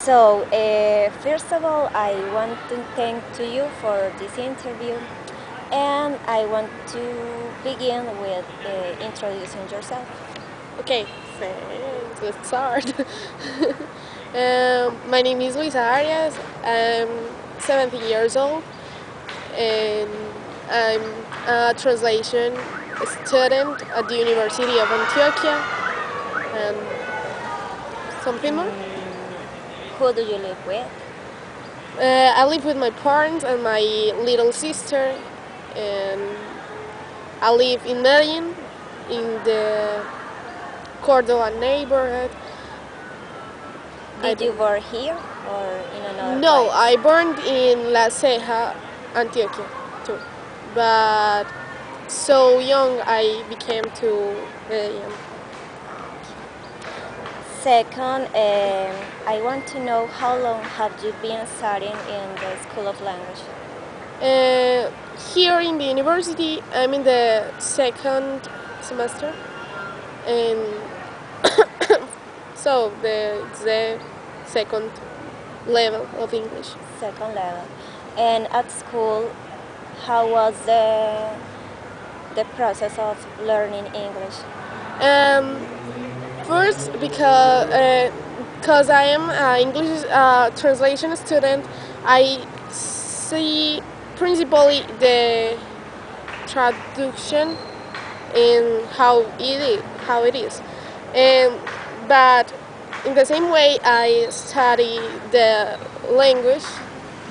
First of all, I want to thank to you for this interview, and I want to begin with introducing yourself. Okay, thanks. Let's start. My name is Luisa Arias. I'm 17 years old, and I'm a translation student at the University of Antioquia, and something more. Who do you live with? I live with my parents and my little sister, and I live in Medellin, in the Cordova neighborhood. I Did you don't. born here or in another No, place? I burned in La Ceja, Antioquia, too. But so young, I became too young. Second, I want to know how long have you been studying in the School of Language? Uh, Here in the university, I'm in the second semester, and so it's the second level of English. Second level. And at school, how was the process of learning English? Um, First, because I am an English translation student, I see principally the traduction in how it is, and but in the same way I study the language,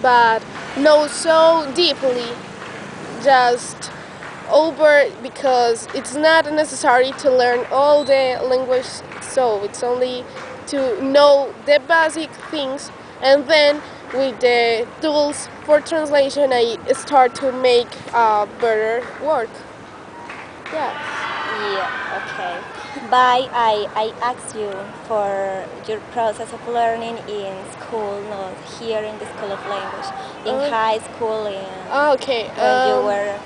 but not so deeply, just over because it's not necessary to learn all the language, so it's only to know the basic things, and then with the tools for translation I start to make better work. Yeah. Yeah, okay. But I asked you for your process of learning in school, not here in the School of Language, in uh, high school, in okay. when you were.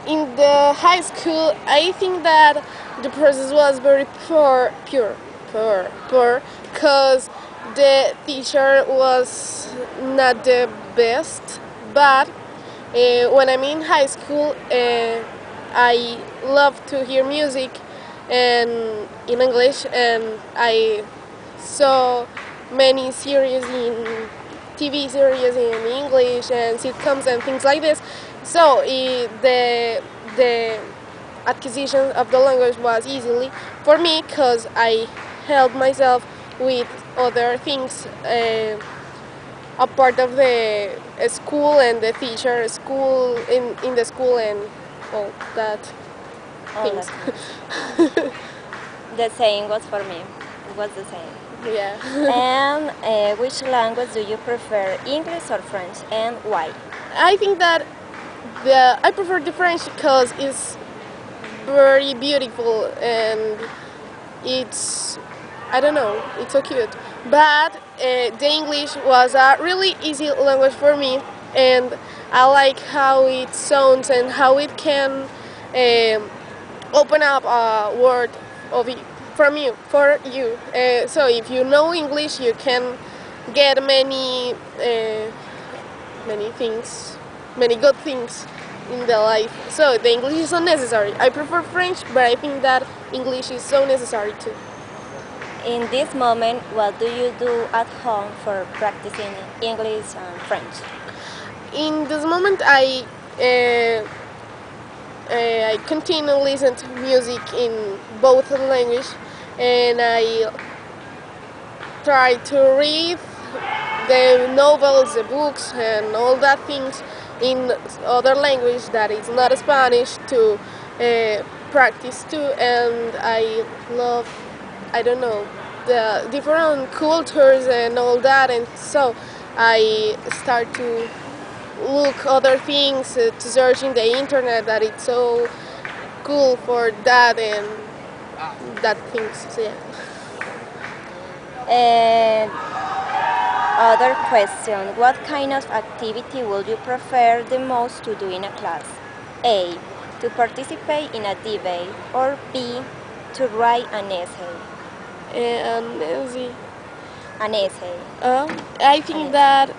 In the high school, I think that the process was very poor, because the teacher was not the best. But when I'm in high school, I love to hear music and in English, and I saw many series in TV series in English and sitcoms and things like this. So the acquisition of the language was easily for me because I helped myself with other things. A part of the school and the teacher school in the school and all that All things. that things. The same was for me. It was the same. Yeah. And which language do you prefer, English or French, and why? I think that I prefer the French because it's very beautiful and it's, I don't know, it's so cute. But the English was a really easy language for me, and I like how it sounds and how it can um, open up a word of from you for you. So if you know English, you can get many things, many good things in the life. So the English is so necessary. I prefer French, but I think that English is so necessary too. In this moment, what do you do at home for practicing English and French? In this moment, I continue listen to music in both language, and I try to read the novels, the books, and all that things in other language that is not Spanish to practice too. And I love, I don't know, the different cultures and all that, and so I start to look other things to search in the internet that it's so cool for that and that things. So yeah. And other question, what kind of activity would you prefer the most to do in a class? A, to participate in a debate, or B, to write an essay? And let's see. an essay, I think that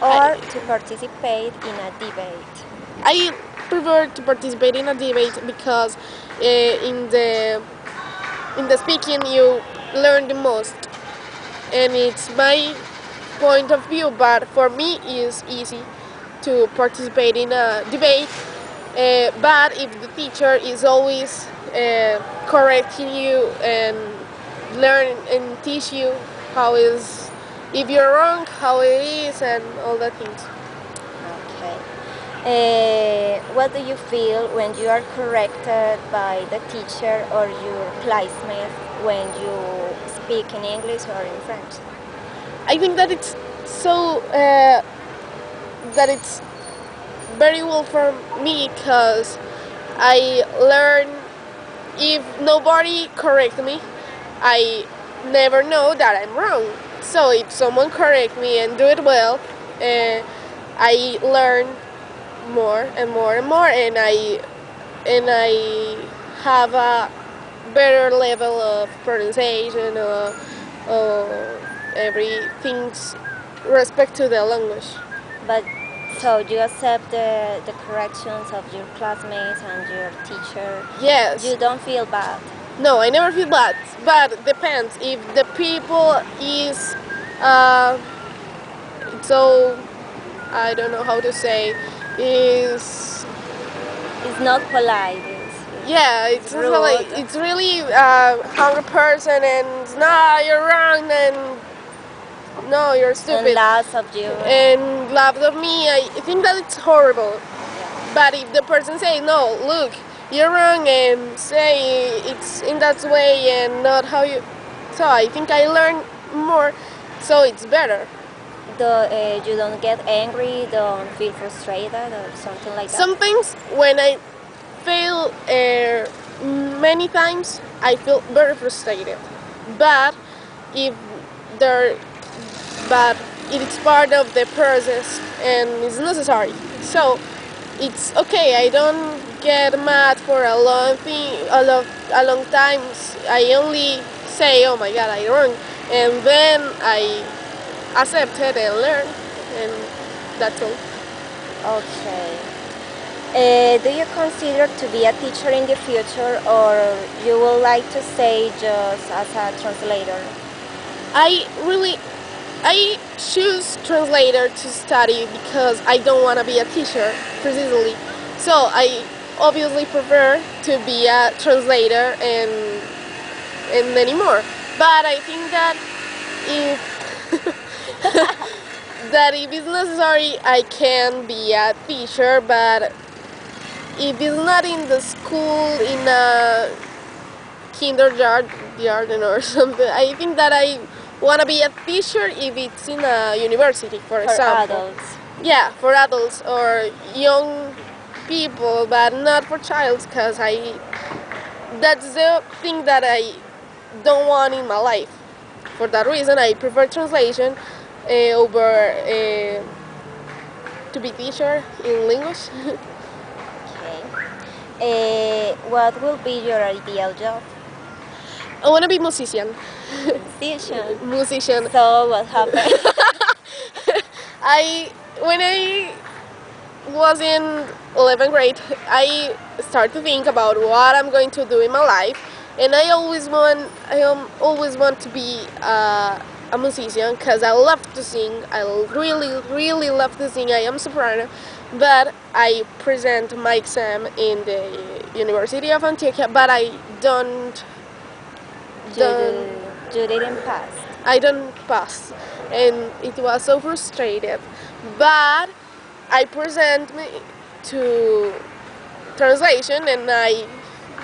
or to participate in a debate. I prefer to participate in a debate because in the speaking you learn the most, and it's my point of view. But for me, it's easy to participate in a debate. But if the teacher is always correcting you and learn and teach you how is if you're wrong, how it is, and all that things. Okay. What do you feel when you are corrected by the teacher or your classmate when you speak in English or in French? I think that it's so that it's very well for me because I learn if nobody correct me, I never know that I'm wrong. So if someone correct me and do it well, I learn more and more and more, and I have a better level of pronunciation or everything's respect to the language. But so you accept the corrections of your classmates and your teacher. Yes. You don't feel bad. No, I never feel bad, but depends if the people is uh, so I don't know how to say is It's not polite. yeah it's rude. really hungry person and nah you're wrong and no you're And stupid lots of you. and laughs at me. I think that it's horrible. Yeah. But if the person say no, look, you're wrong, and say it's in that way and not how you, so I think I learn more, so it's better. You don't get angry, don't feel frustrated or something like that. Some things when I fail many times, I feel very frustrated. But if there, but it is part of the process and it's necessary. So it's okay. I don't get mad for a long thing, a long time. I only say, "Oh my God, I wrong," and then I accept it and learn, and that's all. Okay. Do you consider to be a teacher in the future, or you would like to stay just as a translator? I choose translator to study because I don't want to be a teacher precisely. So I obviously prefer to be a translator and many more. But I think that if that if it's necessary, I can be a teacher. But if it's not in the school, in a kindergarten or something, I think that I want to be a teacher if it's in a university, for example. Adults. Yeah, for adults or young people, but not for childs, because that's the thing that I don't want in my life. For that reason, I prefer translation over to be teacher in English. Okay. What will be your ideal job? I want to be musician. Musician. Musician. So what happened? When I was in 11th grade, I started to think about what I'm going to do in my life, and always want to be a musician because I love to sing. I really love to sing. I am soprano, but I present my exam in the University of Antioquia, but I don't You didn't pass. I don't pass, and it was so frustrated. But I present me to translation, and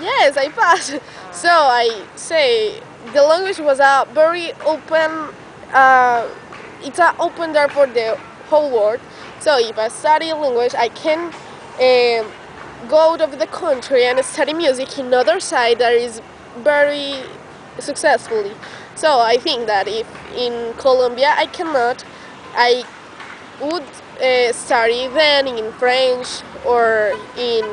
yes, I passed. So I say the language was a very open. It's an open door for the whole world. So if I study language, I can go out of the country and study music in other side that is very successfully. So I think that if in Colombia I cannot, I would study then in French or in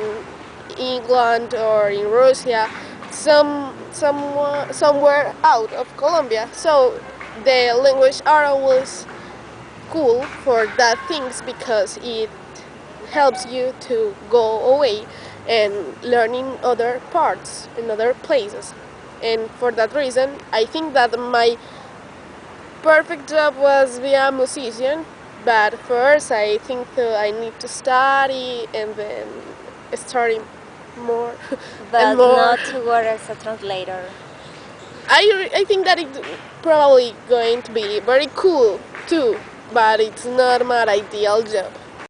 England or in Russia, somewhere out of Colombia. So the language are always cool for that things because it helps you to go away and learn in other parts, in other places. And for that reason, I think that my perfect job was be a musician, but first I think that I need to study and then study more But and more. not to work as a translator. I think that it's probably going to be very cool too, but it's not my ideal job.